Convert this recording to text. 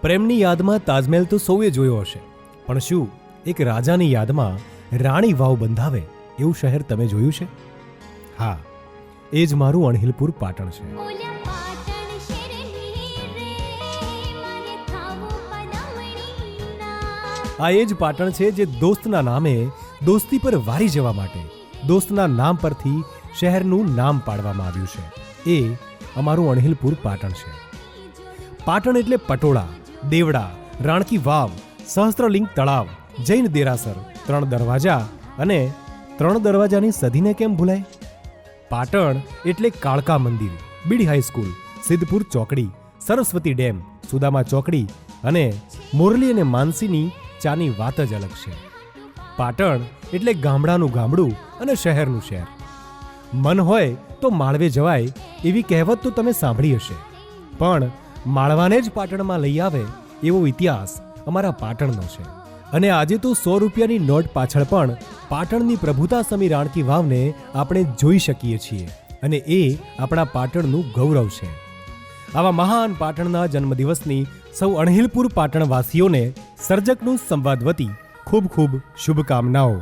પ્રેમની યાદમાં તાજમહેલ તો સૌએ જોયો હશે, પણ શું એક રાજાની યાદમાં રાણી વાવ બંધાવે એવું શહેર તમે જોયું છે? હા, એ જ મારું અણહિલપુર પાટણ છે. આ એ જ પાટણ છે જે દોસ્તના નામે દોસ્તી પર વારી જવા માટે દોસ્તના નામ પરથી શહેરનું નામ પાડવામાં આવ્યું છે. એ અમારું અણહિલપુર પાટણ છે. પાટણ એટલે પટોળા, દેવડા, રાણકી વાવ, સહસ્ત્રલિંગ તળાવ, જૈન દેરાસર, 3 દરવાજા અને 3 દરવાજાની સદીને કેમ ભૂલાય? પાટણ એટલે કાળકા મંદિર, બીડી હાઈસ્કૂલ, સિદ્ધપુર ચોકડી, સરસ્વતી ડેમ, સુદામા ચોકડી અને મોરલી અને માનસીની ચાની વાત જ અલગ છે. પાટણ એટલે ગામડાનું ગામડું અને શહેરનું શહેર. મન હોય તો માળવે જવાય એવી કહેવત તો તમે સાંભળી હશે, પણ માળવાને જ પાટણમાં લઈ આવે એવો ઇતિહાસ અમારા પાટણનો છે. અને આજે તો 100 રૂપિયાની નોટ પાછળ પણ પાટણની પ્રભુતા સમી રાણકી વાવને આપણે જોઈ શકીએ છીએ અને એ આપણા પાટણનું ગૌરવ છે. આવા મહાન પાટણના જન્મદિવસની સૌ અણહિલપુર પાટણવાસીઓને સર્જકનું સંવાદ વતી ખૂબ ખૂબ શુભકામનાઓ.